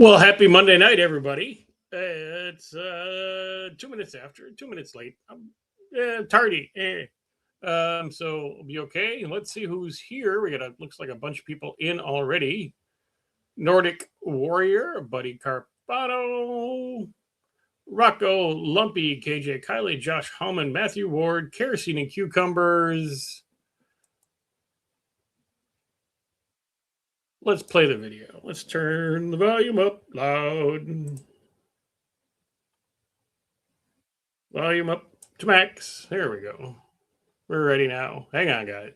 Well, happy Monday night, everybody. It's 2 minutes after, 2 minutes late. Tardy. So we'll be okay. Let's see who's here. We got looks like a bunch of people in already. Nordic Warrior, Buddy Carpano, Rocco Lumpy, KJ Kylie, Josh Hallman, Matthew Ward, Kerosene and Cucumbers. Let's play the video. Let's turn the volume up loud. Volume up to max. There we go. We're ready now. Hang on, guys.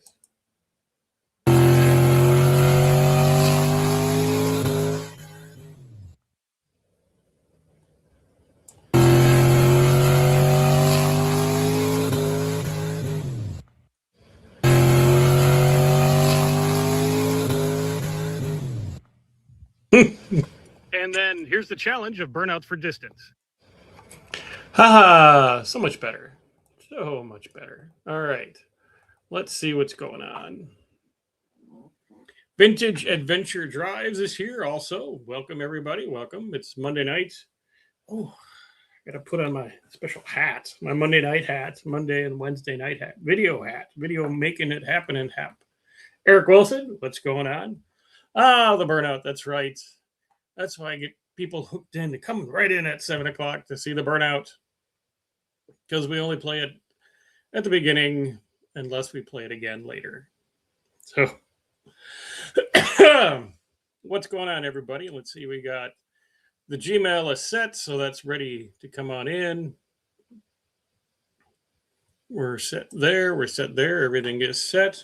And then here's the challenge of burnouts for distance. Haha, so much better. So much better. All right. Let's see what's going on. Vintage Adventure Drives is here also. Welcome, everybody. Welcome. It's Monday night. Oh, I got to put on my special hat, my Monday night hat, Monday and Wednesday night hat, video making it happen and hap. Eric Wilson, what's going on? Ah, the burnout. That's right. That's why I get people hooked in to come right in at 7 o'clock to see the burnout, because we only play it at the beginning unless we play it again later. So what's going on, everybody? Let's see. We got the Gmail is set, so that's ready to come on in. We're set there. We're set there. Everything is set.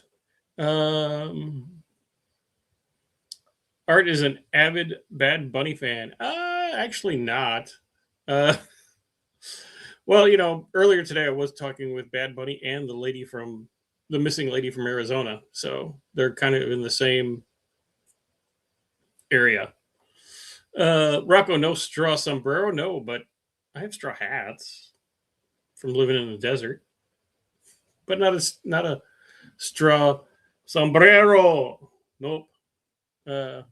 Art is an avid Bad Bunny fan. Actually not. Well, earlier today I was talking with Bad Bunny and the missing lady from Arizona. So they're kind of in the same area. Rocco, no straw sombrero. No, but I have straw hats from living in the desert, but not a straw sombrero. Nope. No.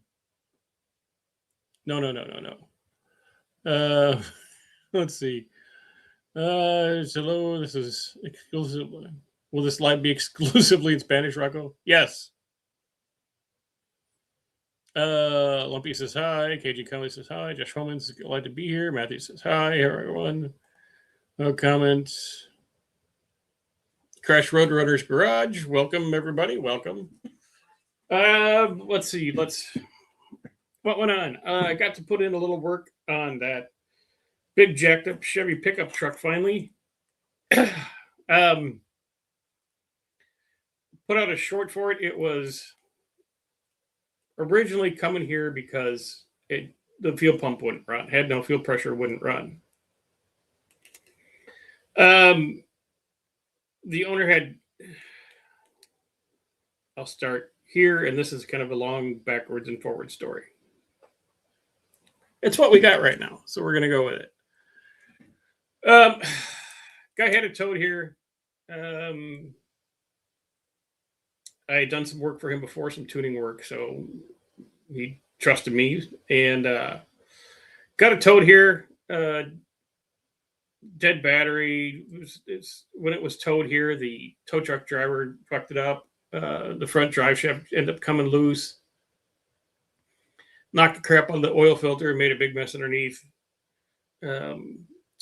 Let's see. Hello, this is exclusive. Will this live be exclusively in Spanish, Rocco? Yes. Lumpy says hi. KG Conley says hi. Josh Holman's glad to be here. Matthew says hi. Everyone. No comments. Crash Roadrunner's Garage. Welcome, everybody. Welcome. Let's see. What went on? I got to put in a little work on that big jacked up Chevy pickup truck finally. Put out a short for it. It was originally coming here because the fuel pump wouldn't run. Had no fuel pressure, wouldn't run. The owner had. I'll start here, and this is kind of a long backwards and forward story. It's what we got right now, so we're gonna go with it. Guy had a toad here. I had done some work for him before, some tuning work, so he trusted me and got a toad here. Dead battery. When it was towed here, the tow truck driver fucked it up. The front drive shaft ended up coming loose. Knocked the crap on the oil filter, made a big mess underneath. So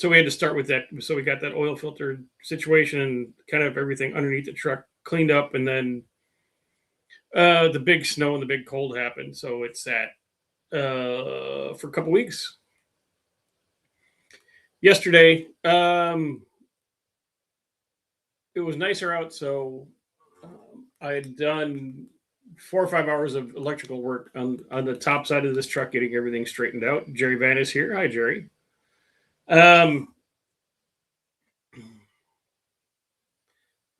we had to start with that. So we got that oil filter situation and kind of everything underneath the truck cleaned up, and then the big snow and the big cold happened. So it sat for a couple weeks. Yesterday, it was nicer out, so I had done 4 or 5 hours of electrical work on the top side of this truck, getting everything straightened out. Jerry Van is here. Hi, Jerry.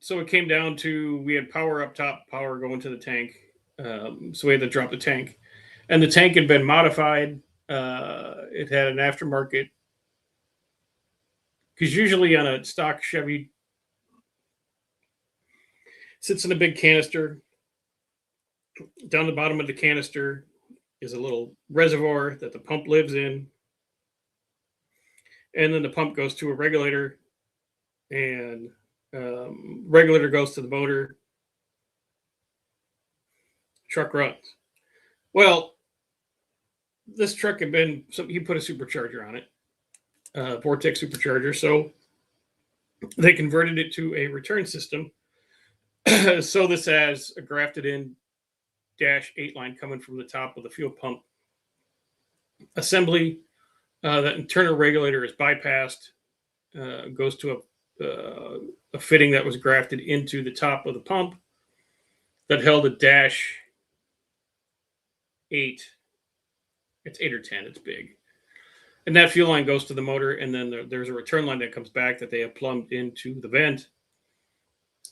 So it came down to, we had power up top, power going to the tank. So we had to drop the tank, and the tank had been modified. It had an aftermarket, because usually on a stock Chevy, sits in a big canister. Down the bottom of the canister is a little reservoir that the pump lives in. And then the pump goes to a regulator, and regulator goes to the motor. Truck runs. Well, this truck had been, so he put a supercharger on it, Vortex supercharger. So they converted it to a return system. So this has a grafted in -8 line coming from the top of the fuel pump assembly. That internal regulator is bypassed, goes to a fitting that was grafted into the top of the pump that held a -8. It's 8 or 10. It's big. And that fuel line goes to the motor, and then there's a return line that comes back that they have plumbed into the vent.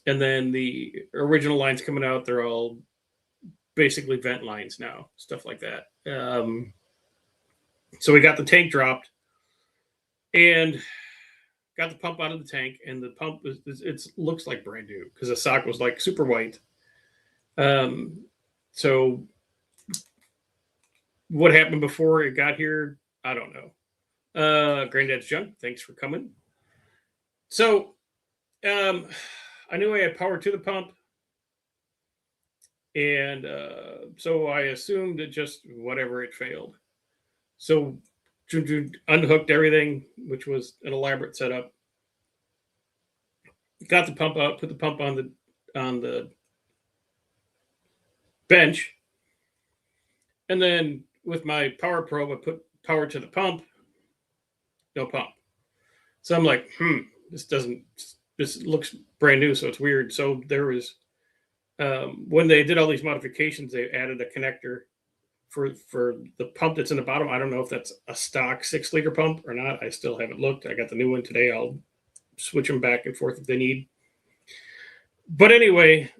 And then the original lines coming out, they're all basically vent lines now, stuff like that. So we got the tank dropped and got the pump out of the tank, and the pump it looks like brand new because the sock was like super white. So what happened before it got here, I don't know. Granddad's Junk, thanks for coming. So I knew I had power to the pump, and so I assumed that just whatever, it failed. So unhooked everything, which was an elaborate setup. Got the pump out, put the pump on the bench, and then with my power probe, I put power to the pump. No pump. So I'm like, this looks brand new, so it's weird. So there was, when they did all these modifications, they added a connector for the pump that's in the bottom. I don't know if that's a stock 6-liter pump or not. I still haven't looked. I got the new one today. I'll switch them back and forth if they need. But anyway,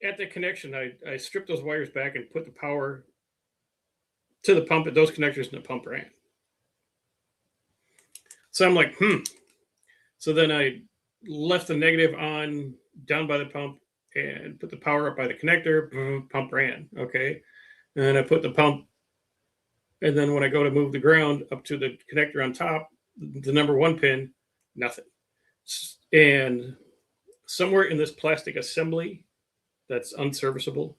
at the connection, I stripped those wires back and put the power to the pump at those connectors, and the pump ran. So I'm like, So then I left the negative on down by the pump and put the power up by the connector. Pump ran. Okay. And I put the pump, and then when I go to move the ground up to the connector on top, the number 1 pin, nothing. And somewhere in this plastic assembly that's unserviceable,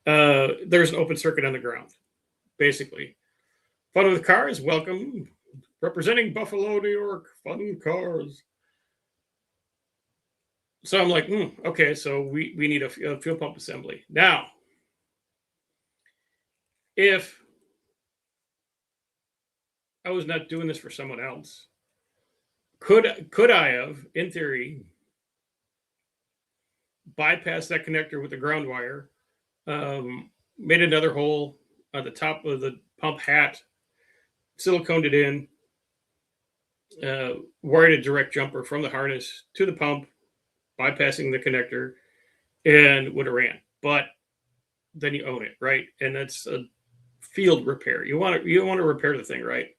there's an open circuit on the ground. Basically, Fun with Cars, welcome. Representing Buffalo, New York, Fun Cars. So I'm like, okay, so we need a fuel pump assembly. Now, if I was not doing this for someone else, could I have, in theory, bypassed that connector with the ground wire, made another hole on the top of the pump hat, siliconed it in, wired a direct jumper from the harness to the pump, bypassing the connector, and would have ran. But then you own it, right? And that's a field repair. You want to repair the thing, right?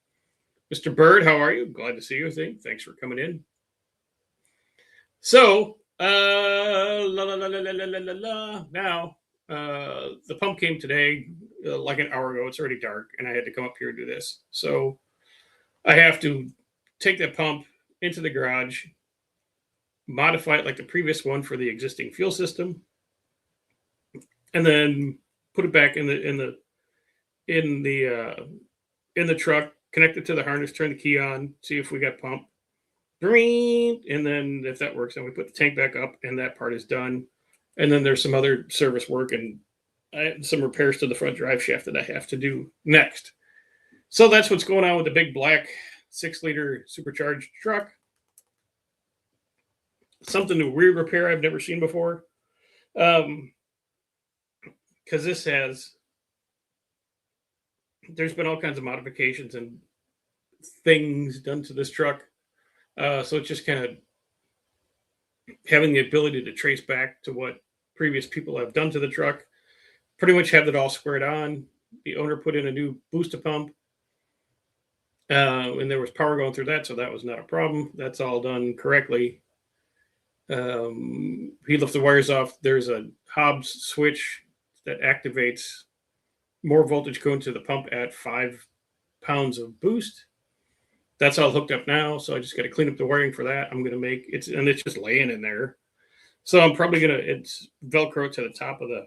Mr. Bird, how are you? Glad to see you. Thanks for coming in. So now the pump came today, like an hour ago. It's already dark, and I had to come up here and do this. So I have to take that pump into the garage, modify it like the previous one for the existing fuel system, and then put it back in the truck, connect it to the harness, turn the key on, see if we got pump. And then if that works, then we put the tank back up, and that part is done. And then there's some other service work and some repairs to the front drive shaft that I have to do next. So that's what's going on with the big black 6-liter supercharged truck. Something to rear repair I've never seen before. Because there's been all kinds of modifications and things done to this truck. So it's just kind of having the ability to trace back to what previous people have done to the truck. Pretty much have it all squared on. The owner put in a new booster pump, and there was power going through that, so that was not a problem. That's all done correctly. He lifted the wires off. There's a Hobbs switch that activates more voltage going to the pump at 5 pounds of boost. That's all hooked up now, so I just got to clean up the wiring for that. I'm gonna make it's and it's just laying in there, so I'm probably gonna it's Velcro to the top of the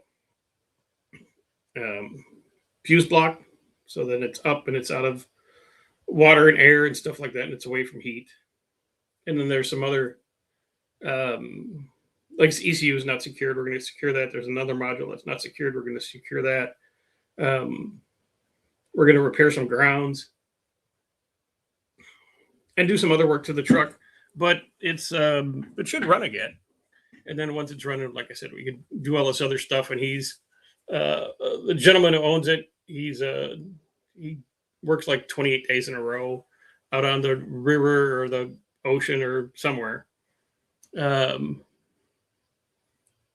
fuse block, so then it's up and it's out of water and air and stuff like that, and it's away from heat. And then there's some other like ECU is not secured. We're going to secure that. There's another module that's not secured. We're going to secure that. We're going to repair some grounds and do some other work to the truck, but it's it should run again. And then once it's running, like I said, we can do all this other stuff. And he's the gentleman who owns it. He works like 28 days in a row out on the river or the ocean or somewhere. By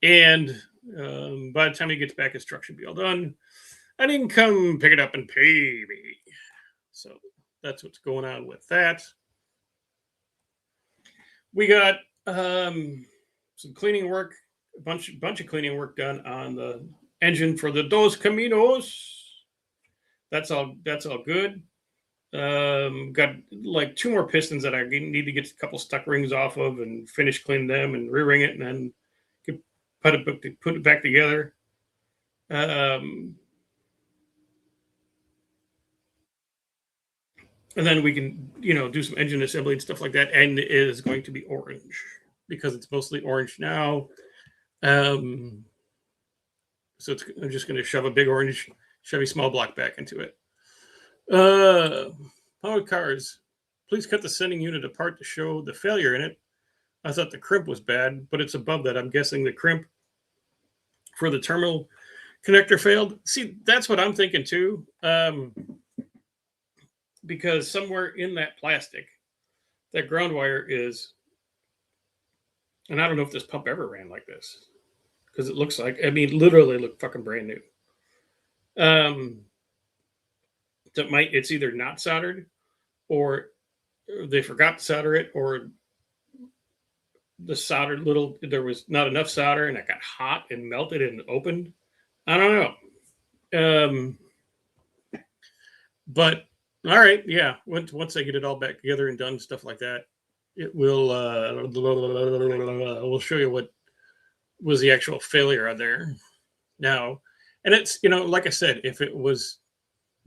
the time he gets back, his truck should be all done, and he can come pick it up and pay me. So that's what's going on with that. We got some cleaning work, a bunch of cleaning work done on the engine for the Dos Caminos. That's all good. Got like 2 more pistons that I need to get a couple stuck rings off of and finish cleaning them and re-ring it, and then put it back together. And then we can, do some engine assembly and stuff like that. And it is going to be orange because it's mostly orange now. So I'm just going to shove a big orange Chevy small block back into it. Powered cars, please cut the sending unit apart to show the failure in it. I thought the crimp was bad, but it's above that. I'm guessing the crimp for the terminal connector failed. See, that's what I'm thinking too. Because somewhere in that plastic, that ground wire is, and I don't know if this pump ever ran like this, because it looks like, literally looked fucking brand new. It's either not soldered, or they forgot to solder it, or the soldered there was not enough solder and it got hot and melted and opened. I don't know. But all right, yeah. Once I get it all back together and done, stuff like that, it will. We'll show you what was the actual failure on there now. And it's like I said, if it was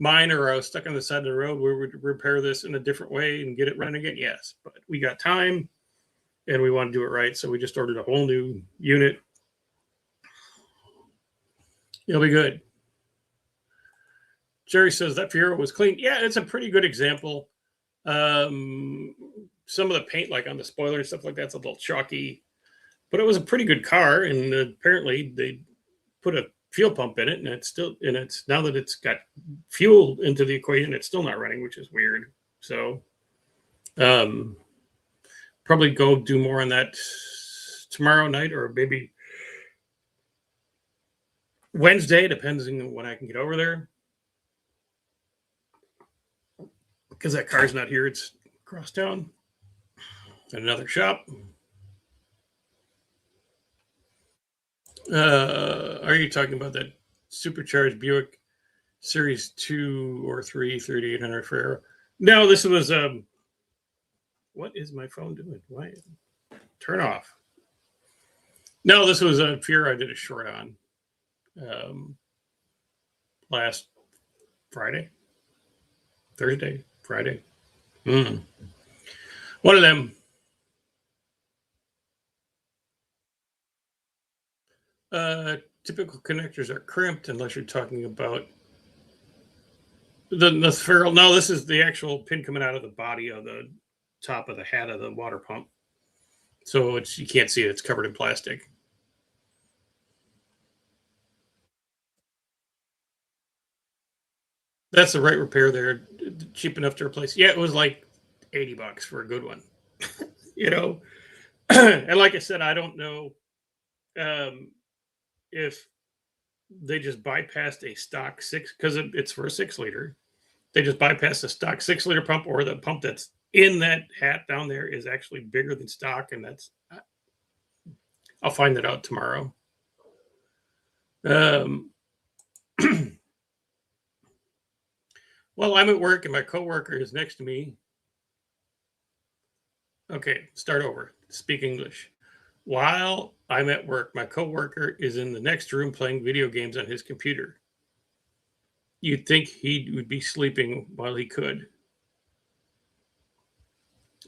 mine or I was stuck on the side of the road, we would repair this in a different way and get it running again. Yes, but we got time and we want to do it right, so we just ordered a whole new unit. It'll be good. Jerry says that Fiero was clean. Yeah, it's a pretty good example. Some of the paint, like on the spoiler and stuff like that's a little chalky, but it was a pretty good car. And apparently they put a fuel pump in it, and it's now that it's got fuel into the equation, it's still not running, which is weird. So, probably go do more on that tomorrow night or maybe Wednesday, depending on when I can get over there. Because that car's not here, it's across town at another shop. Are you talking about that supercharged Buick Series 2 or 3 3800 Ferrari? No, this was what is my phone doing? Why? Turn off. No, this was a Fiero I did a short on last Friday. One of them. Typical connectors are crimped unless you're talking about the ferrule. No, this is the actual pin coming out of the body of the top of the head of the water pump. So you can't see it. It's covered in plastic. That's the right repair there. Cheap enough to replace. Yeah, it was like $80 for a good one. And like I said, I don't know if they just bypassed a stock 6, because it's for a 6-liter. They just bypassed a stock 6-liter pump, or the pump that's in that hat down there is actually bigger than stock, and I'll find that out tomorrow. Well, I'm at work and my coworker is next to me. Okay, start over. Speak English. While I'm at work, my coworker is in the next room playing video games on his computer. You'd think he would be sleeping while he could.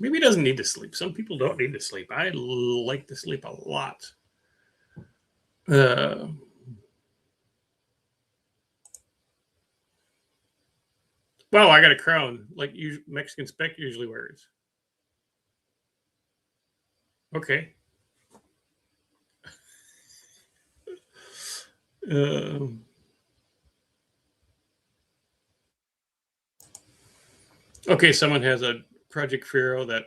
Maybe he doesn't need to sleep. Some people don't need to sleep. I like to sleep a lot. Well, I got a crown like Mexican Spec usually wears. Okay. Okay, someone has a Project Faro that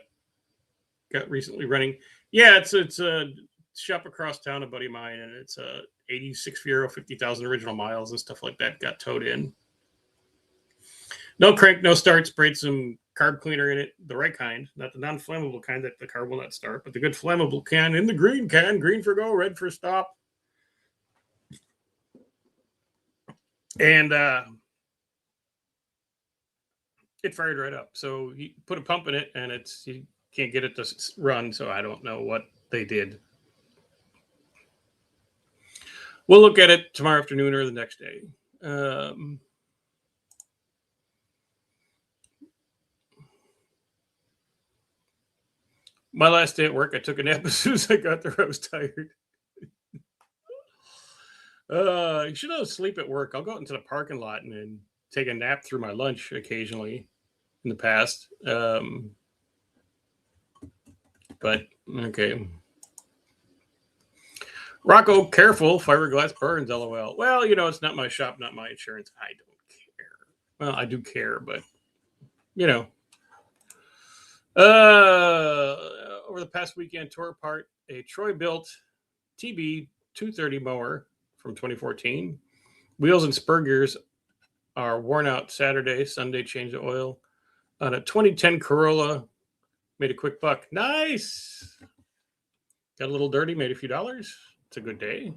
got recently running. Yeah, it's a shop across town, a buddy of mine, and it's a 86 Faro, 50,000 original miles and stuff like that got towed in. No crank, no start, sprayed some carb cleaner in it, the right kind, not the non-flammable kind that the carb will not start, but the good flammable can in the green can, green for go, red for stop. And it fired right up. So he put a pump in it and you can't get it to run. So I don't know what they did. We'll look at it tomorrow afternoon or the next day. My last day at work, I took a nap as soon as I got there. I was tired. You should have sleep at work. I'll go out into the parking lot and then take a nap through my lunch occasionally in the past. But okay. Rocco, careful, fiberglass burns, lol. Well, it's not my shop, not my insurance. I don't care. Well, I do care, but over the past weekend, tore apart a Troy-built TB 230 mower from 2014. Wheels and spur gears are worn out Saturday. Sunday, changed the oil. On a 2010 Corolla, made a quick buck. Nice. Got a little dirty, made a few dollars. It's a good day.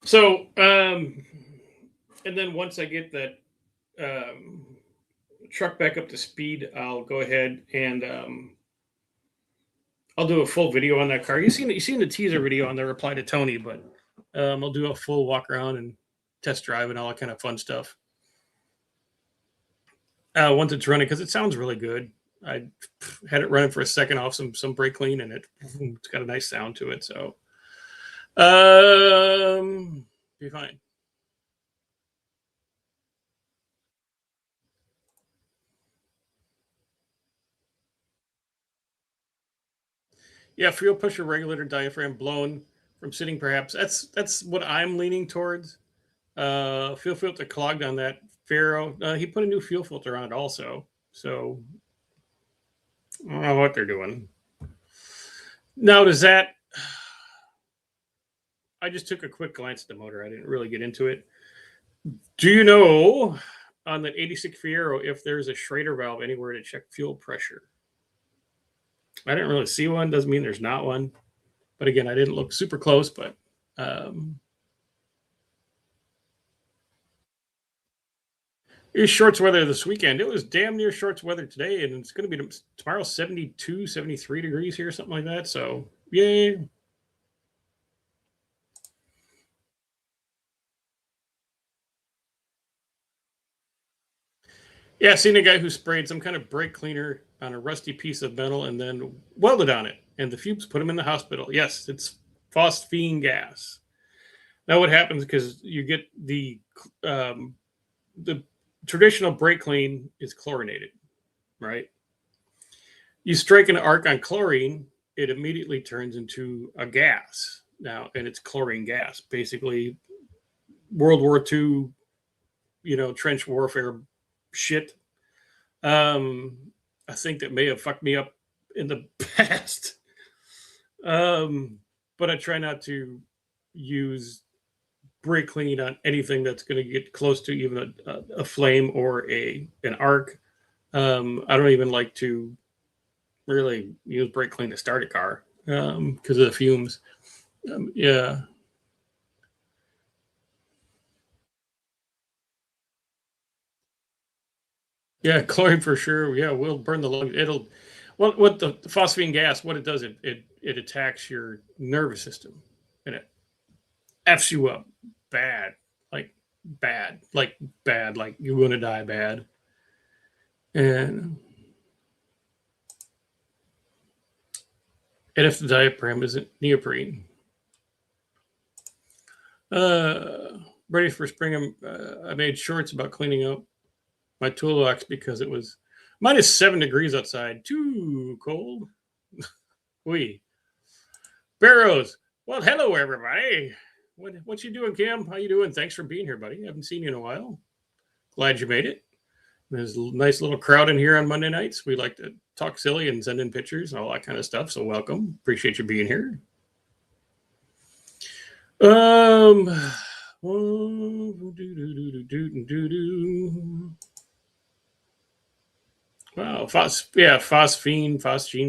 So, and then once I get that truck back up to speed, I'll go ahead and I'll do a full video on that car. You've seen the teaser video on the reply to Tony, but I'll do a full walk around and test drive and all that kind of fun stuff. Once it's running, because it sounds really good. I had it running for a second off some brake clean, and it's got a nice sound to it. So, be fine. Yeah, fuel pusher regulator diaphragm blown from sitting. Perhaps that's what I'm leaning towards. Fuel filter clogged on that Faro. He put a new fuel filter on it also. So I don't know what they're doing. Now, does that? I just took a quick glance at the motor. I didn't really get into it. Do you know on that 86 Fiero if there's a Schrader valve anywhere to check fuel pressure? I didn't really see one. Doesn't mean there's not one. But again, I didn't look super close. But it's shorts weather this weekend. It was damn near shorts weather today, and it's going to be tomorrow 72, 73 degrees here, something like that. So, yay. Yeah, I seen a guy who sprayed some kind of brake cleaner on a rusty piece of metal and then welded on it, and the fumes put him in the hospital. Yes, it's phosphine gas. Now, what happens because you get the traditional brake clean is chlorinated, right? You strike an arc on chlorine, it immediately turns into a gas now, and it's chlorine gas. Basically, World War II, trench warfare shit. I think that may have fucked me up in the past. But I try not to use brake clean on anything that's going to get close to even a flame or an arc. I don't even like to really use brake clean to start a car because of the fumes. Yeah. Yeah, chlorine for sure. Yeah, we'll burn the lung. It'll what the phosphine gas, what it does, it attacks your nervous system and it F's you up bad. Like bad. Like bad. Like you're gonna die bad. And if the diaphragm isn't neoprene. Uh Ready for spring. I made shorts about cleaning up my toolbox because it was -7 degrees outside. Too cold. We Barrows. Well, hello everybody. What you doing, Cam? How you doing? Thanks for being here, buddy. Haven't seen you in a while. Glad you made it. There's a nice little crowd in here on Monday nights. We like to talk silly and send in pictures and all that kind of stuff. So welcome. Appreciate you being here. Wow, phosgene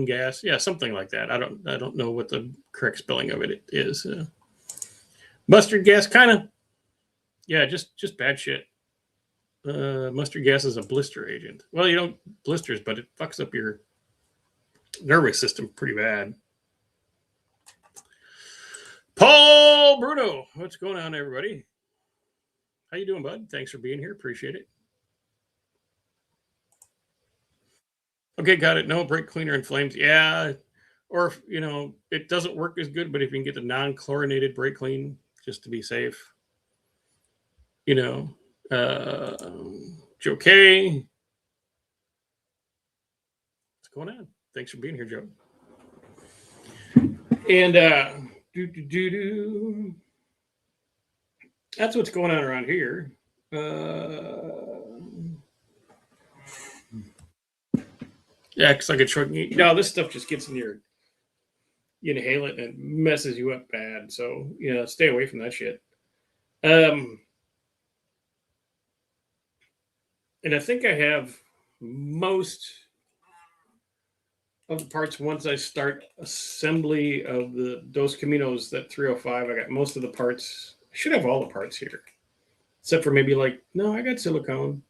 gas, yeah, something like that. I don't know what the correct spelling of it is. Mustard gas, kind of, yeah, just bad shit. Mustard gas is a blister agent. Well, you don't blisters, but it fucks up your nervous system pretty bad. Paul Bruno, what's going on, everybody? How you doing, bud? Thanks for being here. Appreciate it. Okay, got it. No brake cleaner and flames. Yeah, or it doesn't work as good. But if you can get the non-chlorinated brake clean, just to be safe, Joe K. What's going on? Thanks for being here, Joe. And that's what's going on around here. Yeah, because I could short. This stuff just gets in your. You inhale it and it messes you up bad. So stay away from that shit. And I think I have most of the parts once I start assembly of the Dos Caminos, that 305. I got most of the parts. I should have all the parts here, except for maybe I got silicone.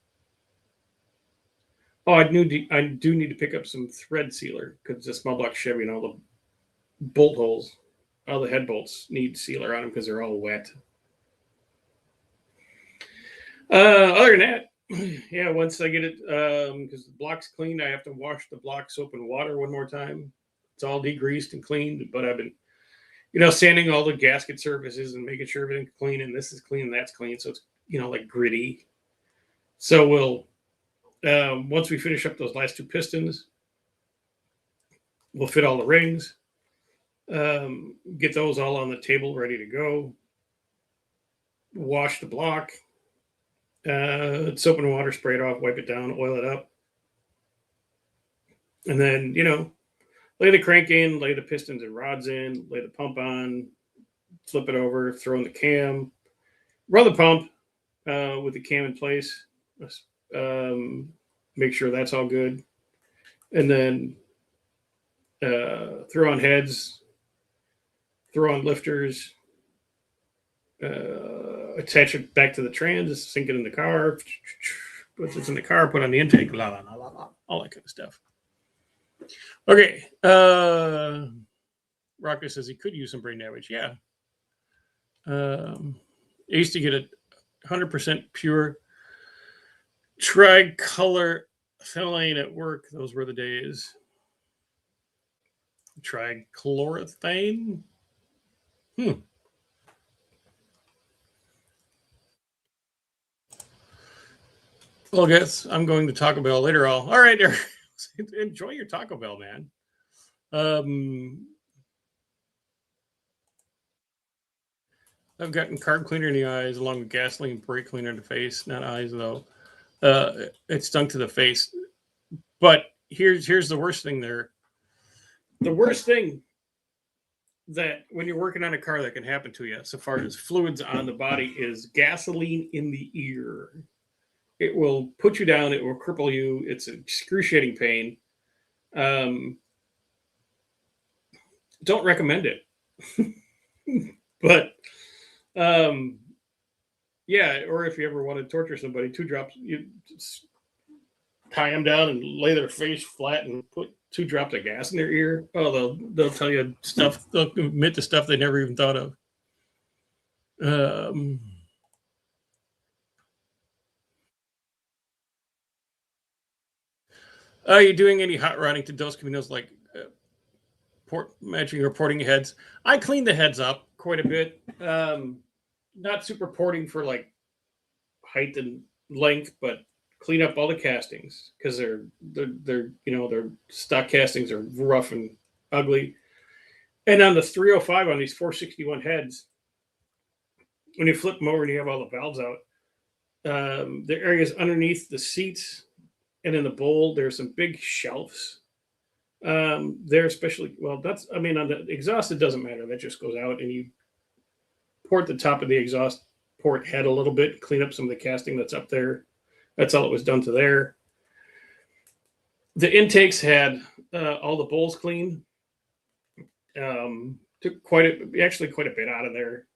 Oh, I do need to pick up some thread sealer because it's a small block Chevy and all the bolt holes, all the head bolts need sealer on them because they're all wet. Other than that, yeah, once I get it, because the block's cleaned, I have to wash the block soap and water one more time. It's all degreased and cleaned, but I've been, sanding all the gasket surfaces and making sure everything's clean, and this is clean and that's clean, so it's gritty. So we'll once we finish up those last two pistons, we'll fit all the rings, get those all on the table ready to go, wash the block, soap and water, spray it off, wipe it down, oil it up, and then lay the crank in, lay the pistons and rods in, lay the pump on, flip it over, throw in the cam, run the pump with the cam in place, make sure that's all good, and then throw on heads, throw on lifters, attach it back to the trans, sink it in the car, put it in the car, put on the intake, la la la la la, all that kind of stuff. Okay. Rocker says he could use some brain damage. Yeah. I used to get a 100% pure tricolor phenylene at work. Those were the days. Trichloroethane. Well, I guess I'm going to Taco Bell later. All right, Eric. Enjoy your Taco Bell, man. I've gotten carb cleaner in the eyes along with gasoline brake cleaner in the face. Not eyes though. It stunk to the face. But here's the worst thing there. The worst thing that when you're working on a car that can happen to you, so far as fluids on the body, is gasoline in the ear. It will put you down. It will cripple you. It's excruciating pain. Don't recommend it. But um, yeah, or if you ever want to torture somebody, 2 drops, you tie them down and lay their face flat and put 2 drops of gas in their ear. Oh, they'll tell you stuff. They'll admit to stuff they never even thought of. Um, are you doing any hot rodding to Dos Caminos like matching or porting heads? I clean the heads up quite a bit. Not super porting for like height and length, but clean up all the castings because their stock castings are rough and ugly. And on the 305 on these 461 heads, when you flip them over and you have all the valves out, the areas underneath the seats and in the bowl, there's some big shelves. They're especially that's on the exhaust, it doesn't matter. That just goes out and you port the top of the exhaust port head a little bit, clean up some of the casting that's up there. That's all it was done to there. The intakes had all the bowls clean. Took quite a bit out of there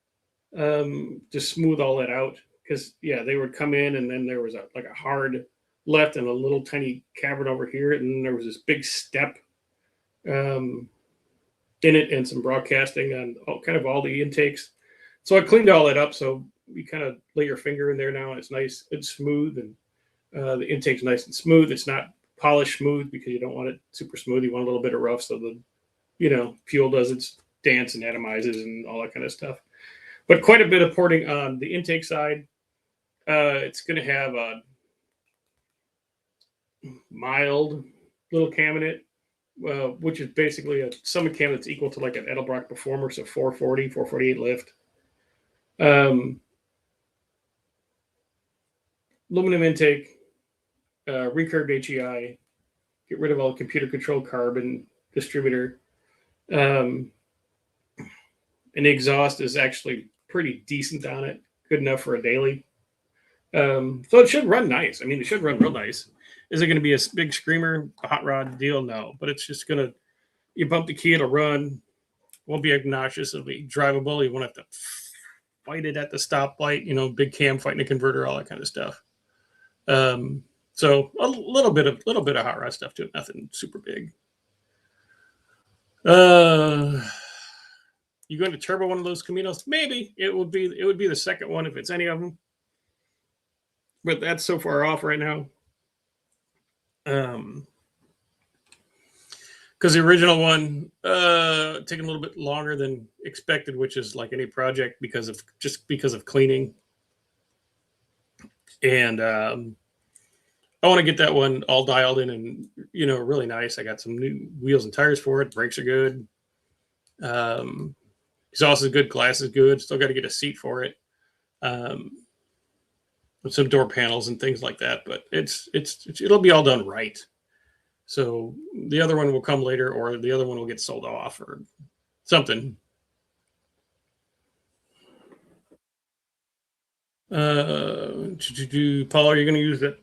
to smooth all that out because they would come in and then there was a hard left and a little tiny cavern over here, and then there was this big step in it and some broadcasting on all the intakes. So I cleaned all that up. So you kind of lay your finger in there now, and it's nice, it's smooth, and the intake's nice and smooth. It's not polished smooth because you don't want it super smooth. You want a little bit of rough so the fuel does its dance and atomizes and all that kind of stuff. But quite a bit of porting on the intake side. It's going to have a mild little cam in it, which is basically a summit cam that's equal to like an Edelbrock Performer, so 440, 448 lift. Aluminum intake, recurved HEI, get rid of all computer controlled carbon distributor. And the exhaust is actually pretty decent on it, good enough for a daily. So it should run nice. I mean, it should run real nice. Is it going to be a big screamer, a hot rod deal? No, but it's just going to, you bump the key, it'll run. Won't be obnoxious. It'll be drivable. You won't have to fight it at the stoplight, big cam fighting a converter, all that kind of stuff. So a little bit of hot rod stuff to it, nothing super big. You going to turbo one of those Caminos? Maybe it would be the second one if it's any of them. But that's so far off right now. Because the original one taking a little bit longer than expected, which is like any project because of cleaning. And I want to get that one all dialed in and really nice. I got some new wheels and tires for it. Brakes are good. Exhaust is good. Glass is good. Still got to get a seat for it. With some door panels and things like that, but it'll be all done right. So the other one will come later, or the other one will get sold off, or something. Paul, are you going to use that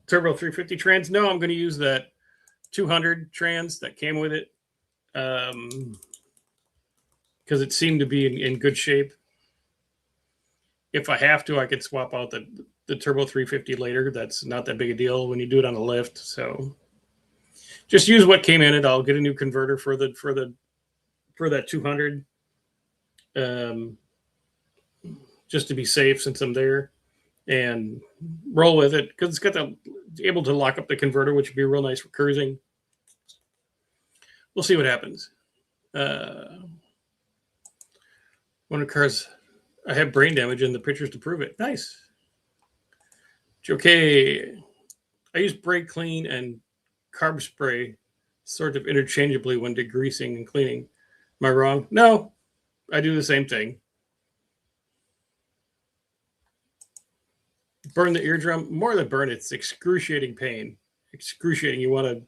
Turbo 350 trans? No, I'm going to use that 200 trans that came with it, because it seemed to be in good shape. If I have to, I could swap out the Turbo 350 later. That's not that big a deal when you do it on a lift. So just use what came in it. I'll get a new converter for that 200, just to be safe since I'm there, and roll with it because it's got able to lock up the converter, which would be real nice for cruising. We'll see what happens. One of the cars, I have brain damage and the pictures to prove it. Nice. Okay. I use brake clean and carb spray sort of interchangeably when degreasing and cleaning. Am I wrong? No, I do the same thing. Burn the eardrum. More than burn, it's excruciating pain. Excruciating. You want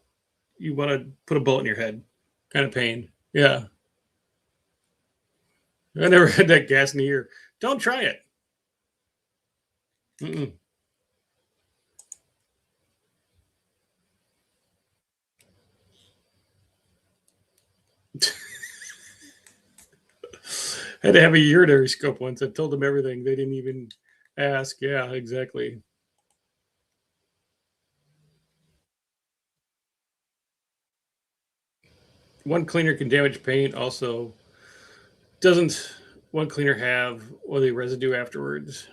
to put a bullet in your head kind of pain. Yeah. I never had that gas in the ear. Don't try it. Mm-mm. Had to have a urinary scope once. I told them everything. They didn't even ask. Yeah, exactly. One cleaner can damage paint. Also, doesn't one cleaner have oily residue afterwards?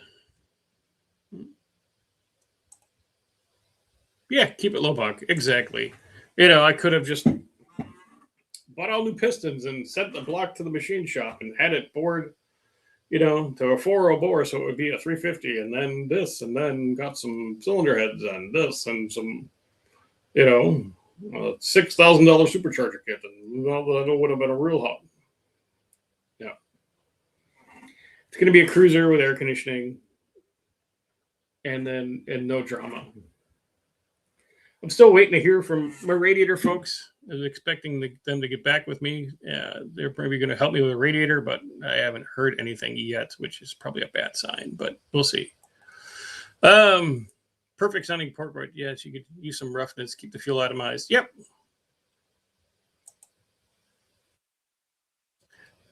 Yeah, keep it low buck. Exactly. I could have just bought all new pistons and sent the block to the machine shop and had it bored, to a 4.0 bore, so it would be a 350, and then this, and then got some cylinder heads and this, and some, $6,000 supercharger kit, and that would have been a real hot. Yeah, it's going to be a cruiser with air conditioning, and no drama. I'm still waiting to hear from my radiator folks. I was expecting them to get back with me. They're probably going to help me with a radiator, but I haven't heard anything yet, which is probably a bad sign, but we'll see. Perfect sounding pork road. Yes, you could use some roughness, keep the fuel atomized. Yep.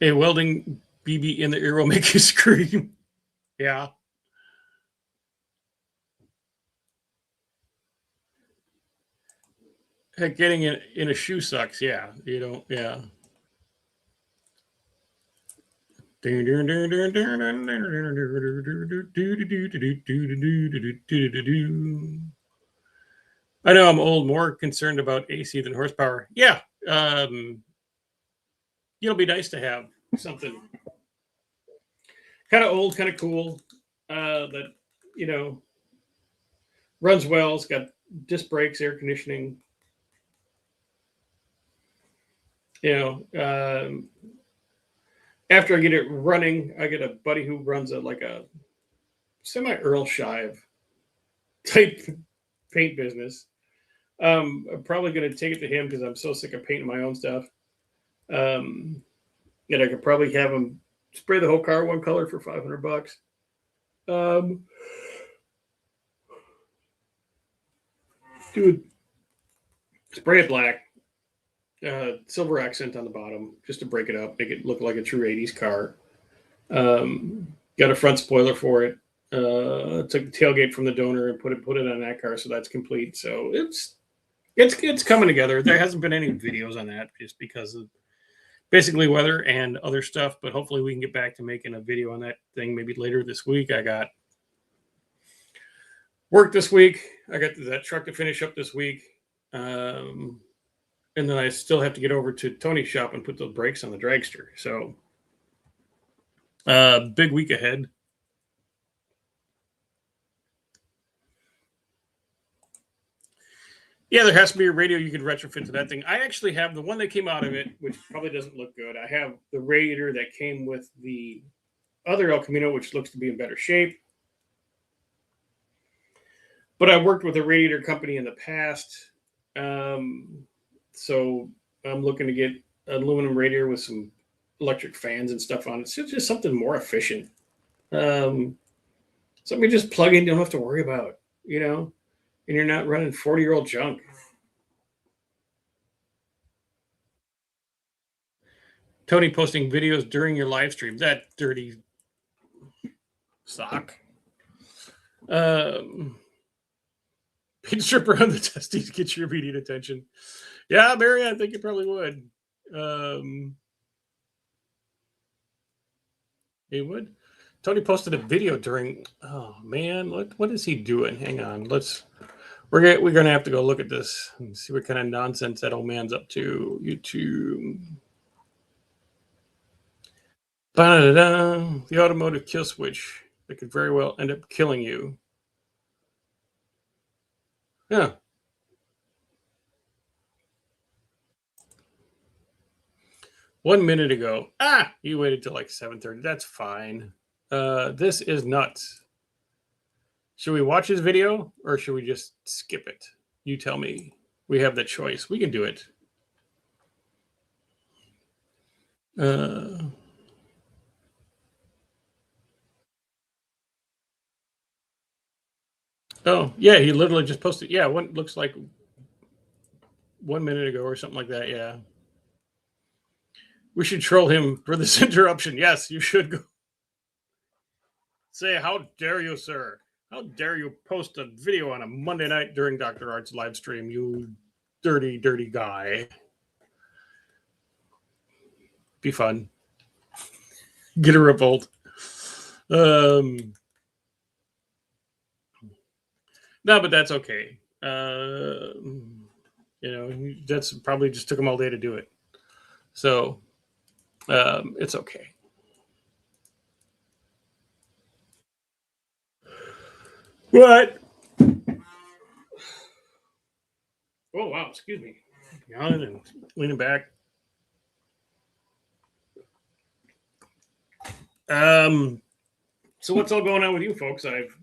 A welding BB in the ear will make you scream. Yeah. Heck, getting it in a shoe sucks. Yeah. Yeah. I know I'm old, more concerned about AC than horsepower. Yeah. It'll be nice to have something kind of old, kind of cool, that, runs well. It's got disc brakes, air conditioning. After I get it running, I get a buddy who runs a semi Earl Shive type paint business. I'm probably going to take it to him because I'm so sick of painting my own stuff. And I could probably have him spray the whole car one color for $500. Dude, spray it black, silver accent on the bottom, just to break it up, make it look like a true 80s car. Got a front spoiler for it. Took the tailgate from the donor and put it on that car, so that's complete. So it's coming together. There hasn't been any videos on that just because of basically weather and other stuff, but hopefully we can get back to making a video on that thing maybe later this week. I got work this week. I got that truck to finish up this week. And then I still have to get over to Tony's shop and put the brakes on the dragster. So big week ahead. Yeah, there has to be a radio you could retrofit to that thing. I actually have the one that came out of it, which probably doesn't look good. I have the radiator that came with the other El Camino, which looks to be in better shape. But I worked with a radiator company in the past. So I'm looking to get an aluminum radiator with some electric fans and stuff on it. So it's just something more efficient. Something you just plug in, you don't have to worry about, and you're not running 40-year-old junk. Tony posting videos during your live stream. That dirty sock. Paint stripper on the testes to get your immediate attention. Yeah, Barry, I think you probably would. He would. Tony posted a video during. Oh man, what is he doing? Hang on, we're gonna have to go look at this and see what kind of nonsense that old man's up to. YouTube. Ba-da-da-da. The automotive kill switch that could very well end up killing you. Yeah. One minute ago. You waited till like 7:30. That's fine. This is nuts. Should we watch his video or should we just skip it? You tell me. We have the choice. We can do it. Oh, yeah, he literally just posted. Yeah, one looks like 1 minute ago or something like that. Yeah. We should troll him for this interruption. Yes, you should go. Say, how dare you, sir? How dare you post a video on a Monday night during Dr. Art's live stream, you dirty, dirty guy. Be fun. Get a revolt. No, but that's okay. That's probably just took him all day to do it. So it's okay. What? Oh, wow. Excuse me. Yawning and leaning back. So what's all going on with you folks? I've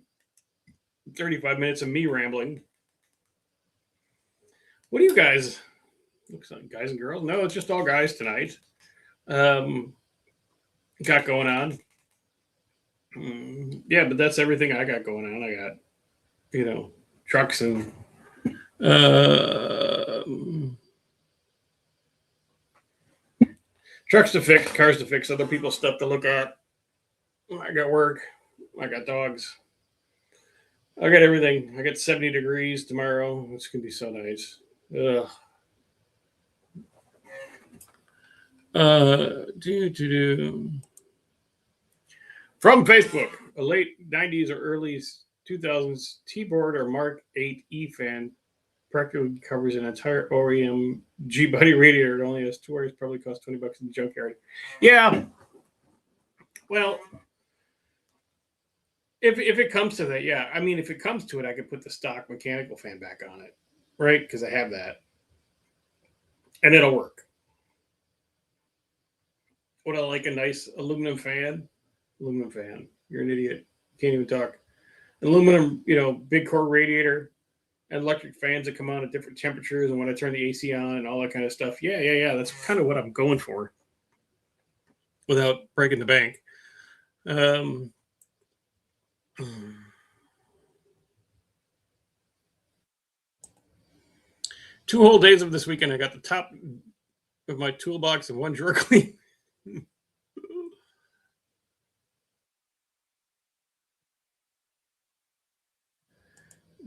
35 minutes of me rambling. What do you guys, looks like guys and girls? No, it's just all guys tonight. Got going on. Yeah, but that's everything I got going on. I got, trucks and trucks to fix, cars to fix, other people's stuff to look at. I got work. I got dogs. I got everything. I got 70 degrees tomorrow. It's going to be so nice. Ugh. From Facebook, a late 90s or early 2000s T-board or Mark 8E fan practically covers an entire OEM G-body radiator. It only has 2 wires, probably costs $20 in the junkyard. Yeah. Well, if it comes to that, yeah. I mean, if it comes to it, I could put the stock mechanical fan back on it, right? Because I have that. And it'll work. Would I like a nice aluminum fan? Aluminum fan. You're an idiot. Can't even talk. Aluminum, big core radiator and electric fans that come on at different temperatures. And when I turn the AC on and all that kind of stuff. Yeah. That's kind of what I'm going for without breaking the bank. 2 whole days of this weekend. I got the top of my toolbox and 1 drawer clean.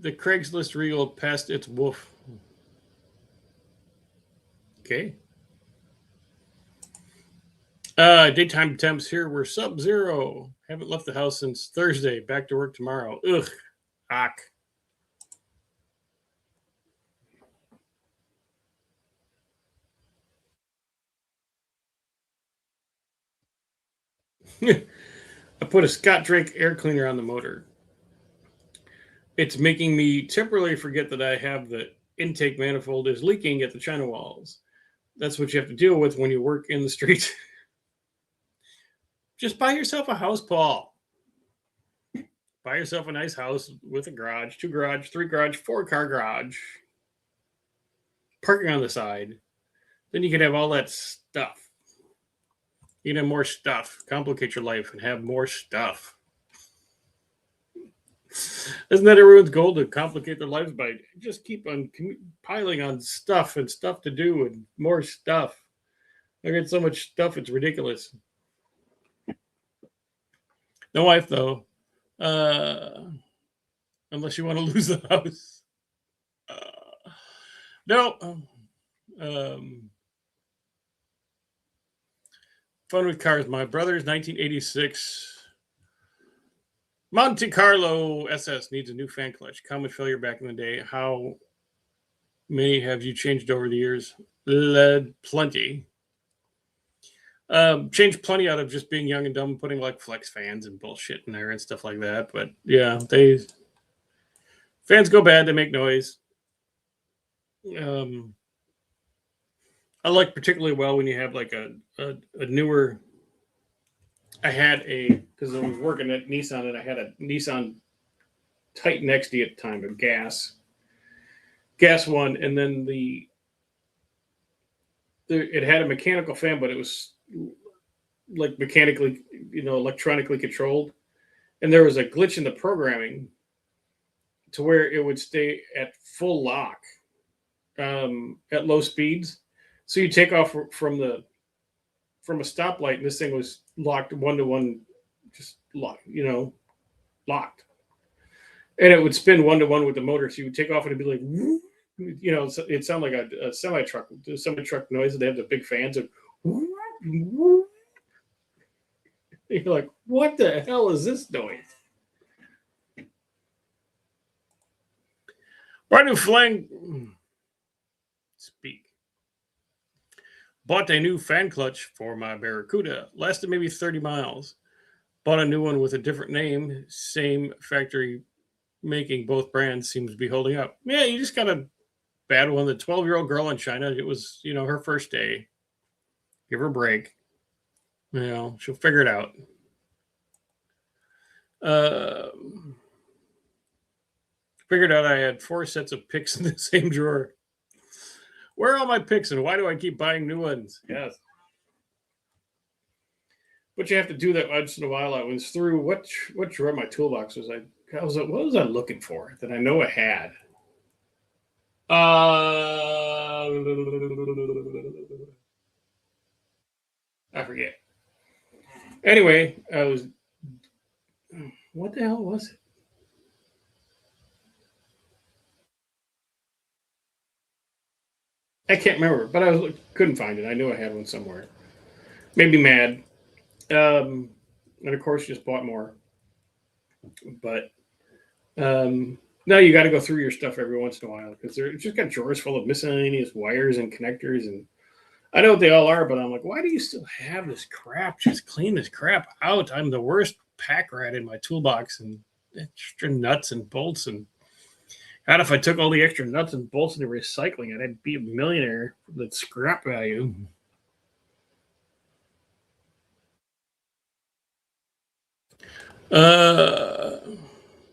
The Craigslist reel passed its woof. Okay. Daytime temps here were sub-zero. Haven't left the house since Thursday. Back to work tomorrow. Ugh. Ack. I put a Scott Drake air cleaner on the motor. It's making me temporarily forget that I have the intake manifold is leaking at the China walls. That's what you have to deal with when you work in the street. Just buy yourself a house, Paul. Buy yourself a nice house with a garage, 2 garage, 3 garage, 4 car garage. Parking on the side. Then you can have all that stuff. You can have more stuff. Complicate your life and have more stuff. Isn't that everyone's goal, to complicate their lives by just keep on piling on stuff and stuff to do and more stuff? I got so much stuff, it's ridiculous. No wife, though. Unless you want to lose the house. No. Fun with cars. My brother's 1986 Monte Carlo SS needs a new fan clutch. Common failure back in the day. How many have you changed over the years? Plenty. Changed plenty out of just being young and dumb, putting like flex fans and bullshit in there and stuff like that. But yeah, fans go bad. They make noise. I like particularly well when you have like a newer. I had because I was working at Nissan and I had a Nissan Titan XD at the time, a gas one, and then it had a mechanical fan, but it was like mechanically, electronically controlled, and there was a glitch in the programming to where it would stay at full lock at low speeds. So you take off from the from a stoplight, and this thing was locked 1-to-1, just locked, locked. And it would spin 1-to-1 with the motor. So you would take off and it'd be like, it sounded like a semi truck noise. And they have the big fans of, you're like, what the hell is this noise? Why do Flang speak? Bought a new fan clutch for my Barracuda. Lasted maybe 30 miles. Bought a new one with a different name. Same factory making. Both brands seems to be holding up. Yeah, you just got a bad one. The 12-year-old girl in China, it was, her first day. Give her a break. She'll figure it out. Figured out I had 4 sets of picks in the same drawer. Where are all my picks and why do I keep buying new ones? Yes. But you have to do that once in a while. I was through what drawer my toolbox was. What was I looking for that I know I had? I forget. Anyway, what the hell was it? I can't remember, but I couldn't find it. I knew I had one somewhere. Made me mad. And of course, just bought more. But no, you got to go through your stuff every once in a while because they're just got drawers full of miscellaneous wires and connectors, and I know what they all are, but I'm like, why do you still have this crap? Just clean this crap out. I'm the worst pack rat in my toolbox, and extra nuts and bolts. And God, if I took all the extra nuts and bolts into recycling, I'd be a millionaire for the scrap value.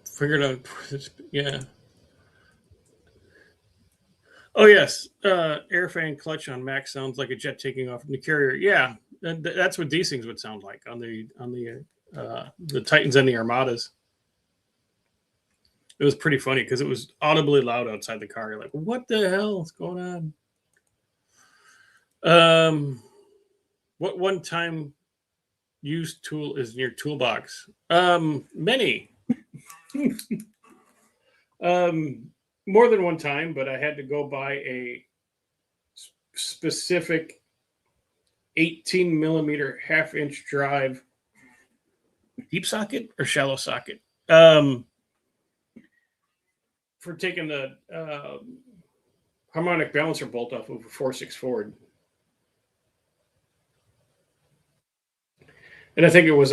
Figured out, yeah. Oh yes, air fan clutch on Mac sounds like a jet taking off from the carrier. Yeah, that's what these things would sound like on the Titans and the Armadas. It was pretty funny because it was audibly loud outside the car. You're like, what the hell is going on? What one-time used tool is in your toolbox? Many. More than one time, but I had to go buy a specific 18 millimeter half-inch drive deep socket or shallow socket for taking the harmonic balancer bolt off of a 4.6 Ford. And I think it was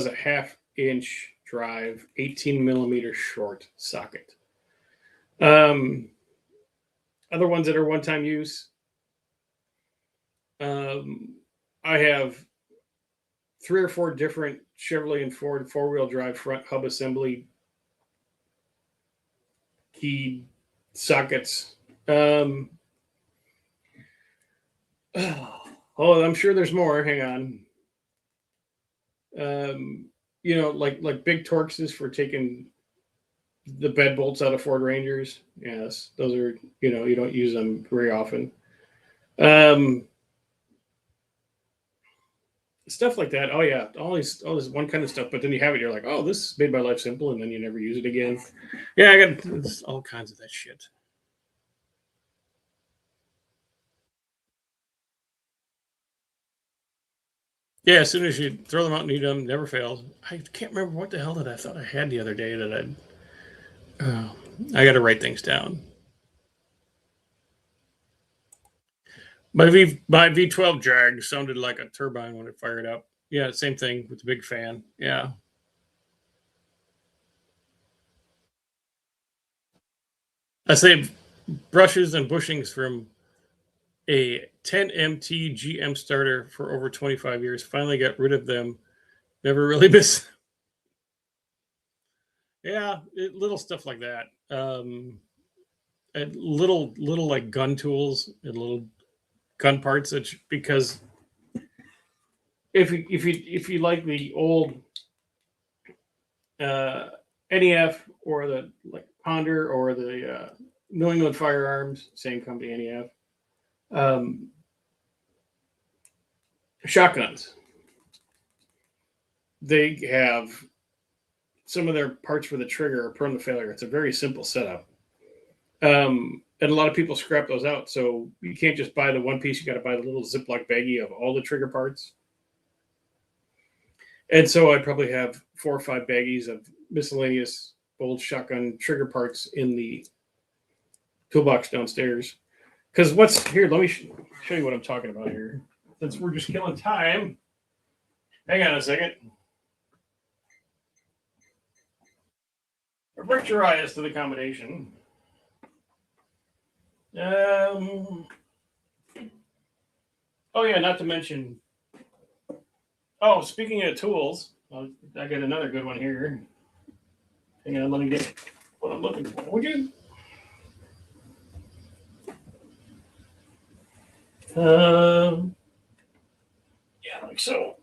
a half-inch drive, 18 millimeter short socket. Other ones that are one-time use. I have 3 or 4 different Chevrolet and Ford 4-wheel drive front hub assembly key sockets. Oh, I'm sure there's more. Hang on. Like big Torxes for taking the bed bolts out of Ford Rangers. Yes, those are, you don't use them very often. Stuff like that. Oh yeah, all this one kind of stuff. But then you have it, you're like, oh, this made my life simple, and then you never use it again. Yeah, I got all kinds of that shit. Yeah, as soon as you throw them out and eat them, never fails. I can't remember what the hell that I thought I had the other day that I got to write things down. My V12 Jag sounded like a turbine when it fired up. Yeah, same thing with the big fan. Yeah. I saved brushes and bushings from a 10MT GM starter for over 25 years. Finally got rid of them. Never really missed. Yeah, little stuff like that. And little like gun tools and little gun parts. Because if you like the old NEF or the like Ponder or the New England Firearms, same company, NEF. shotguns. They have some of their parts for the trigger are prone to failure. It's a very simple setup. And a lot of people scrap those out. So you can't just buy the one piece. You got to buy the little Ziploc baggie of all the trigger parts. And so I probably have 4 or 5 baggies of miscellaneous old shotgun trigger parts in the toolbox downstairs. Because what's here, let me show you what I'm talking about here. Since we're just killing time. Hang on a second. Bring your eyes to the combination. Oh yeah, not to mention. Oh, speaking of tools, I got another good one here. Hang on, let me get what I'm looking for. Would you? Yeah, like so.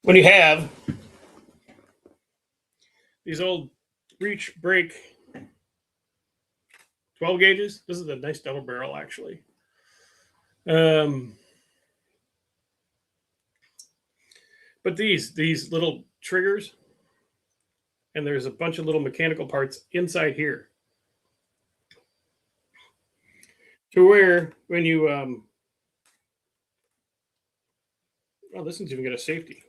When you have these old reach break 12 gauges, this is a nice double barrel actually. But these little triggers, and there's a bunch of little mechanical parts inside here. To where when you oh, this one's even got a safety.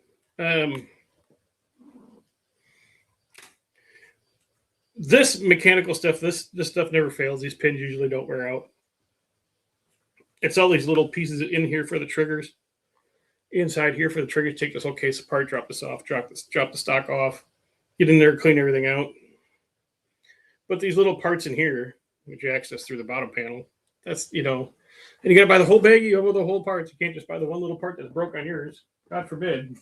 This mechanical stuff, this stuff never fails. These pins usually don't wear out. It's all these little pieces in here for the triggers. Inside here for the triggers, take this whole case apart, drop this off, drop the stock off, get in there, clean everything out. But these little parts in here, which you access through the bottom panel, that's, and you got to buy the whole bag, you have the whole parts. You can't just buy the one little part that's broke on yours. God forbid.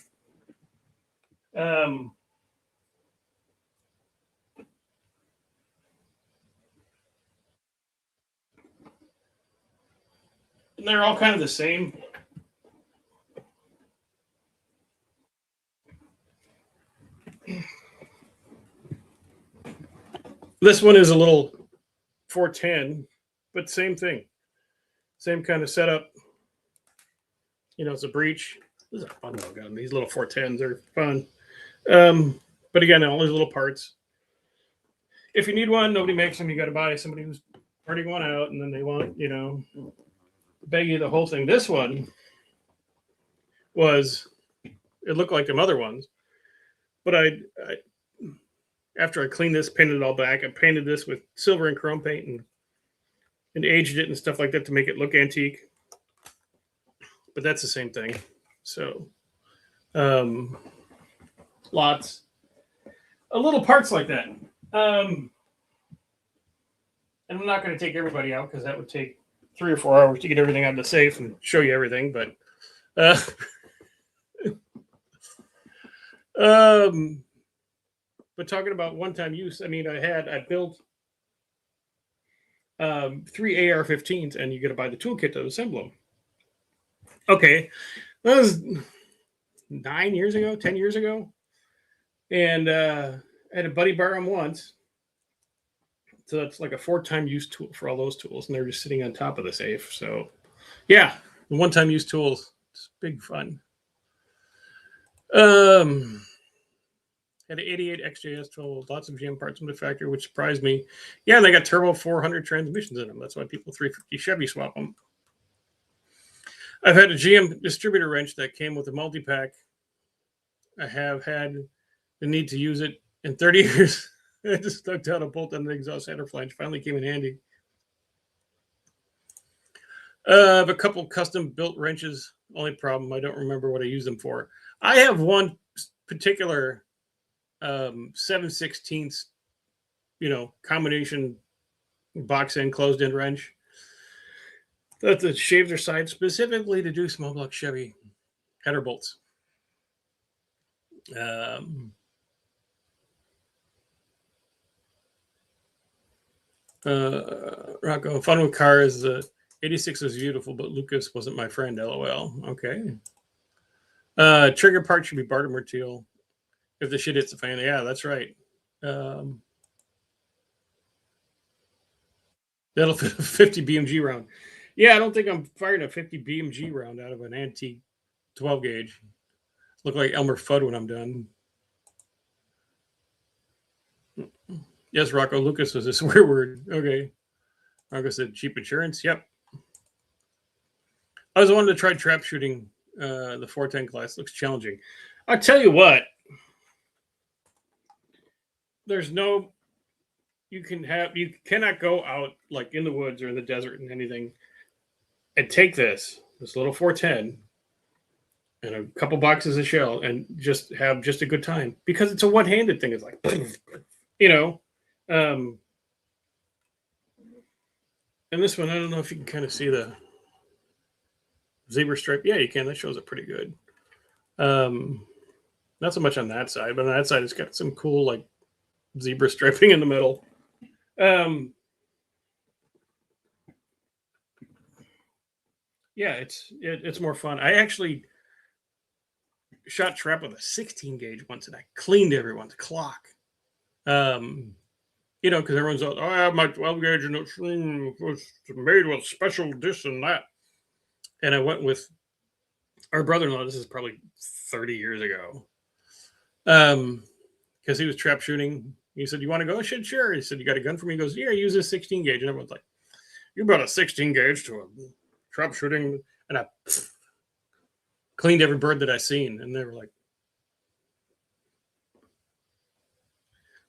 And they're all kind of the same. This one is a little 410, but same thing. Same kind of setup. It's a breech. This is a fun little gun. These little 410s are fun. But again, all these little parts. If you need one, nobody makes them. You got to buy somebody who's already one out, and then they want, beg you the whole thing. This one it looked like them other ones, but I after I cleaned this, painted it all back, I painted this with silver and chrome paint and aged it and stuff like that to make it look antique. But that's the same thing. So, lots of little parts like that. And I'm not going to take everybody out because that would take 3 or 4 hours to get everything out of the safe and show you everything. But, but talking about one-time use, I mean, I built 3 AR-15s, and you got to buy the toolkit to assemble them. Okay, that was 9 years ago, 10 years ago, and I had a buddy borrow them once. So that's like a 4-time use tool for all those tools, and they're just sitting on top of the safe. So, yeah, one-time use tools, it's big fun. Had an 88 XJS 12, lots of GM parts from the factory, which surprised me. Yeah, and they got turbo 400 transmissions in them. That's why people 350 Chevy swap them. I've had a GM distributor wrench that came with a multi-pack. I have had the need to use it in 30 years. I just stuck down a bolt on the exhaust header flange. Finally came in handy. I have a couple custom built wrenches. Only problem, I don't remember what I use them for. I have one particular 7/16, combination box end, closed end wrench that shaves their side specifically to do small block Chevy header bolts. Rocco, fun with cars. The 86 was beautiful, but Lucas wasn't my friend. LOL. Okay. Trigger part should be barter material if the shit hits the fan. Yeah, that's right. That'll fit a 50 BMG round. Yeah, I don't think I'm firing a 50 BMG round out of an antique 12 gauge. Look like Elmer Fudd when I'm done. Yes, Rocco Lucas was a swear word. Okay. Rocco said cheap insurance. Yep. I was wanting to try trap shooting the 410 class. Looks challenging. I tell you what, there's no you cannot go out like in the woods or in the desert and anything and take this little 410 and a couple boxes of shell and just have just a good time because it's a one-handed thing. It's like you know. Um, and this one, I don't know if you can kind of see the zebra stripe. Yeah, you can. That shows it pretty good. Not so much on that side, but on that side, it's got some cool like zebra striping in the middle. Yeah, it's more fun. I actually shot trap with a 16 gauge once, and I cleaned everyone's clock. Because everyone's like, "Oh, I have my 12 gauge and it's made with special this and that." And I went with our brother-in-law. This is probably 30 years ago. Because he was trap shooting. He said, "You want to go?" I said, "Sure." He said, "You got a gun for me?" He goes, "Yeah, use this 16 gauge." And everyone's like, "You brought a 16 gauge to a trap shooting?" And I cleaned every bird that I seen, and they were like,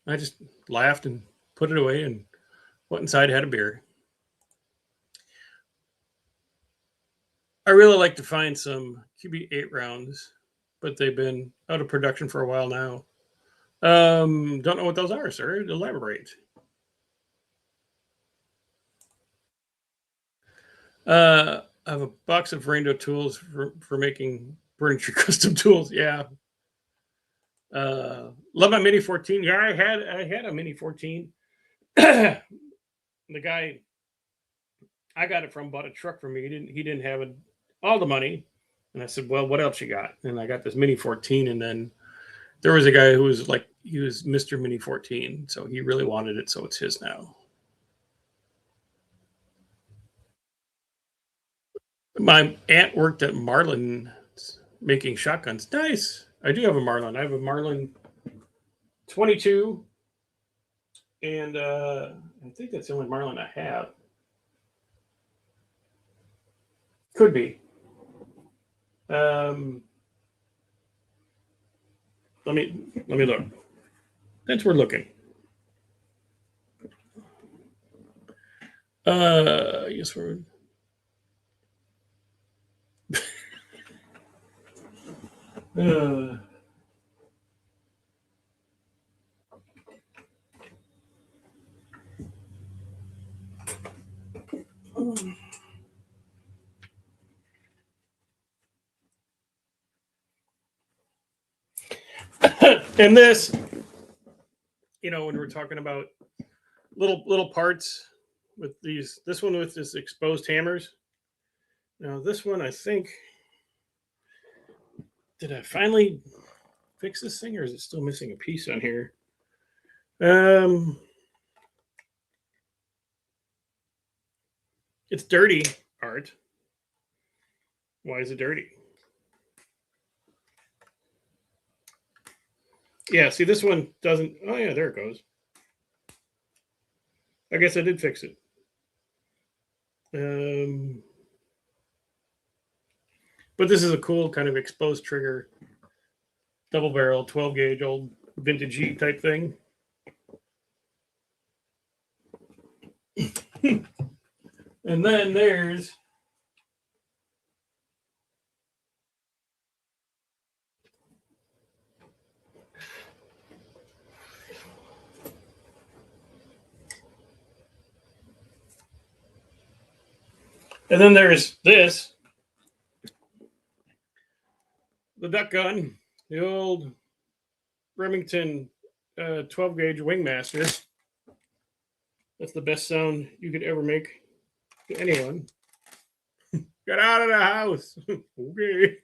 I just laughed and put it away and went inside, had a beer. I really like to find some QB8 rounds, but they've been out of production for a while now. Don't know what those are, sir. Elaborate. I have a box of Rainbow tools for making furniture custom tools. Yeah. Love my Mini 14. Yeah, I had a Mini 14. The guy I got it from bought a truck for me. He didn't have all the money, and I said, "Well, what else you got?" And I got this Mini 14, and then there was a guy who was like he was Mr. Mini 14, so he really wanted it, so it's his now. My aunt worked at Marlin making shotguns. Nice. I do have a Marlin. I have a Marlin 22, and I think that's the only Marlin I have. Could be. Um, let me look. That's we're looking. Yes, we're. Uh, and this, when we're talking about little parts with this one with this exposed hammers. Now this one, I think, did I finally fix this thing, or is it still missing a piece on here? It's dirty, Art. Why is it dirty? Yeah, see, this one doesn't. Oh yeah, there it goes. I guess I did fix it. But this is a cool kind of exposed trigger, double barrel, 12 gauge, old vintage type thing. And then there's this, the duck gun, the old Remington 12 gauge Wingmaster. That's the best sound you could ever make to anyone. Get out of the house. Okay.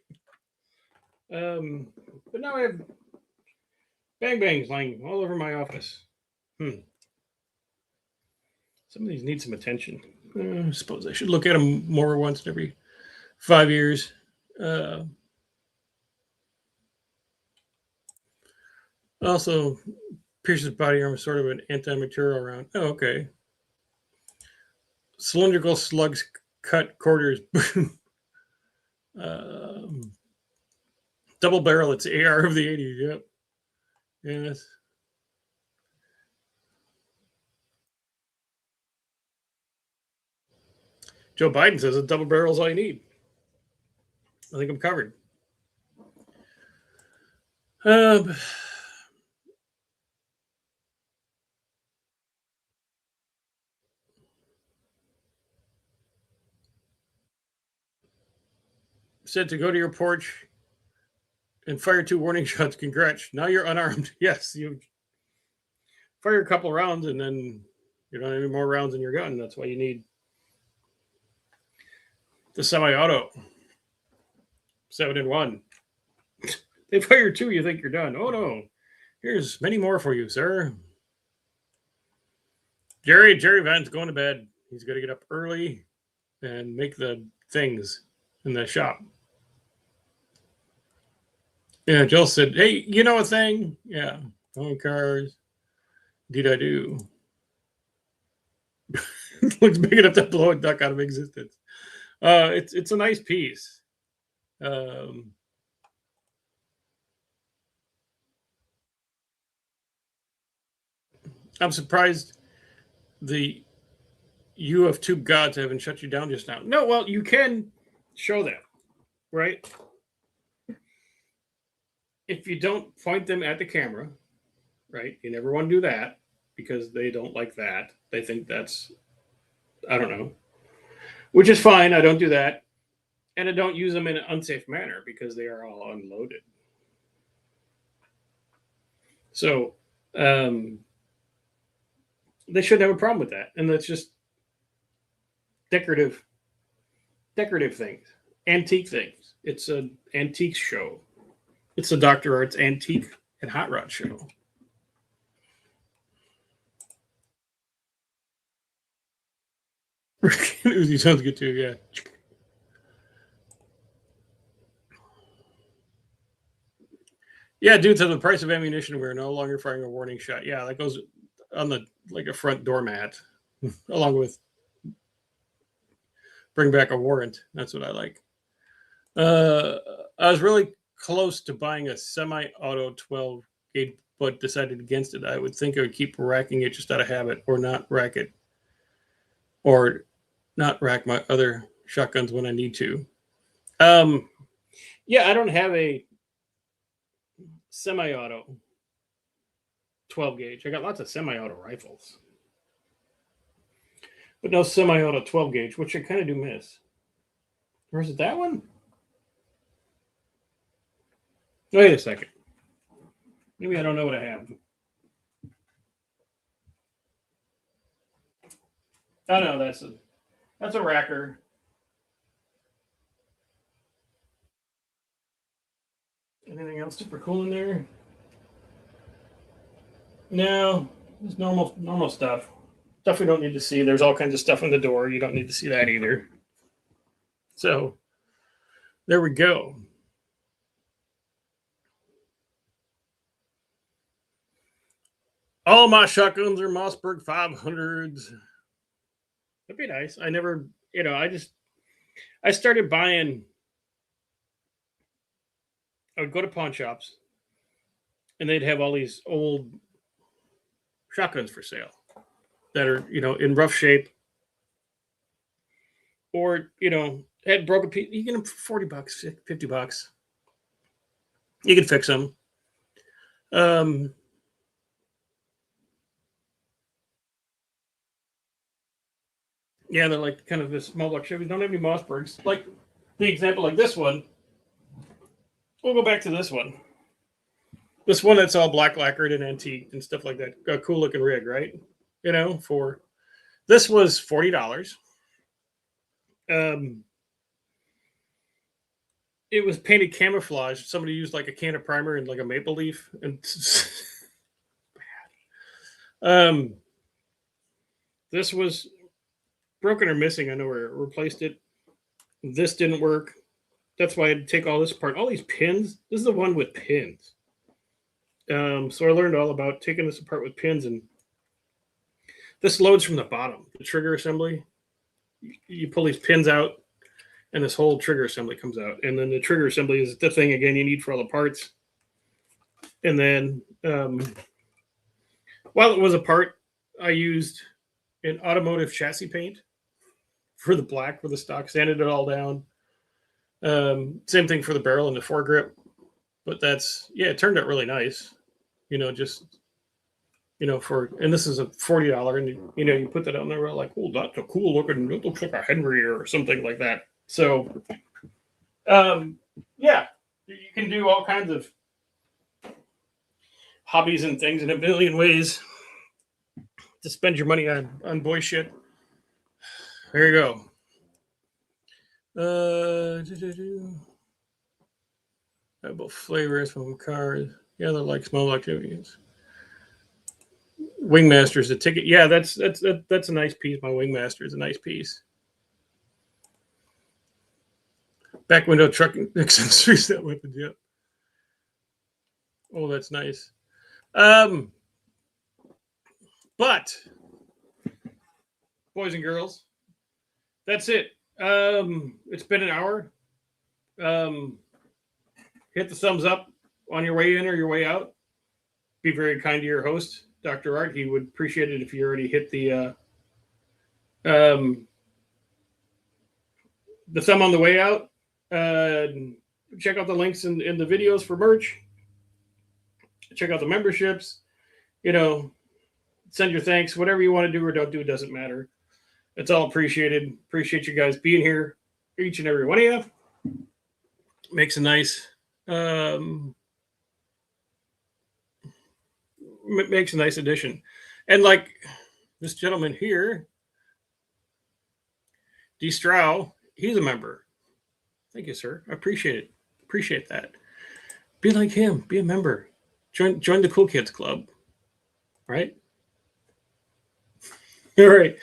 But now I have bang bangs lying all over my office. Some of these need some attention. I suppose I should look at them more once every 5 years. Also, pierces body armor, sort of an anti-material round. Oh, okay. Cylindrical slugs cut quarters. Double barrel. It's AR of the 80s. Yep. Yes. Joe Biden says a double barrel is all you need. I think I'm covered. Said to go to your porch and fire 2 warning shots. Congrats. Now you're unarmed. Yes, you fire a couple rounds and then you don't have any more rounds in your gun. That's why you need the semi-auto 7-in-1. They fire 2, you think you're done. Oh no, here's many more for you, sir. Jerry Van's going to bed. He's got to get up early and make the things in the shop. Yeah, Jill said, hey, you know a thing? Yeah, phone cars. Did I do? Looks big enough to blow a duck out of existence. It's a nice piece. I'm surprised the UF Tube gods haven't shut you down just now. No, well, you can show that, right? If you don't point them at the camera, right? You never want to do that because they don't like that. They think that's, I don't know, which is fine. I don't do that. And I don't use them in an unsafe manner because they are all unloaded. So they shouldn't have a problem with that. And that's just decorative things, antique things. It's an antique show. It's a Dr. Arts antique and hot rod show. Uzi sounds good too, yeah. Yeah, due to the price of ammunition, we're no longer firing a warning shot. Yeah, that goes on the like a front doormat, along with bring back a warrant. That's what I like. I was really close to buying a semi-auto 12 gauge, but decided against it. I would think I would keep racking it just out of habit, or not rack it, or not rack my other shotguns when I need to. Yeah, I don't have a semi-auto 12 gauge. I got lots of semi-auto rifles, but no semi-auto 12 gauge, which I kind of do miss. Or is it that one? Wait a second. Maybe I don't know what I have. Oh no, that's a racker. Anything else super cool in there? No, it's normal stuff. Stuff we don't need to see. There's all kinds of stuff on the door. You don't need to see that either. So there we go. All my shotguns are Mossberg 500s. That'd be nice. I never, I started buying. I would go to pawn shops, and they'd have all these old shotguns for sale that are, in rough shape, or had broken piece. You get them for $40, $50. You can fix them. Yeah, they're like kind of this small block Chevys. Don't have any Mossbergs. Like the example, like this one. We'll go back to this one. This one that's all black lacquered and antique and stuff like that. A cool looking rig, right? For this was $40. It was painted camouflage. Somebody used like a can of primer and like a maple leaf, and this was broken or missing. I know where I replaced it. This didn't work. That's why I had to take all this apart. All these pins. This is the one with pins. So I learned all about taking this apart with pins, and this loads from the bottom. The trigger assembly. You pull these pins out, and this whole trigger assembly comes out. And then the trigger assembly is the thing, again, you need for all the parts. And then while it was apart, I used an automotive chassis paint for the black for the stock, sanded it all down. Same thing for the barrel and the foregrip. But it turned out really nice. Just, and this is a $40, and, you put that on there, we're like, oh, that's a cool looking, it looks like a Henry or something like that. So, yeah, you can do all kinds of hobbies and things in a million ways to spend your money on boy shit. There you go. Both flavors from cars. Yeah, they're like small activities. Wingmaster's a ticket. Yeah, that's a nice piece. My Wingmaster is a nice piece. Back window trucking accessories, that weapon, yeah. Oh, that's nice. But boys and girls, that's it. It's been an hour. Hit the thumbs up on your way in or your way out. Be very kind to your host, Dr. Art. He would appreciate it if you already hit the thumb on the way out. Check out the links in the videos for merch. Check out the memberships. Send your thanks. Whatever you want to do or don't do, it doesn't matter. It's all appreciated. Appreciate you guys being here, each and every one of you. Makes a nice addition. And like this gentleman here, D. Strow, he's a member. Thank you, sir. I appreciate it. Appreciate that. Be like him. Be a member. Join the Cool Kids Club. Right? All right.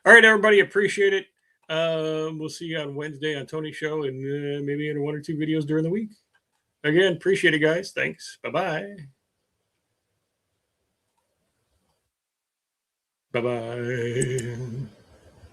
All right, everybody. Appreciate it. We'll see you on Wednesday on Tony's show, and maybe in 1 or 2 videos during the week. Again, appreciate it, guys. Thanks. Bye-bye. Bye-bye.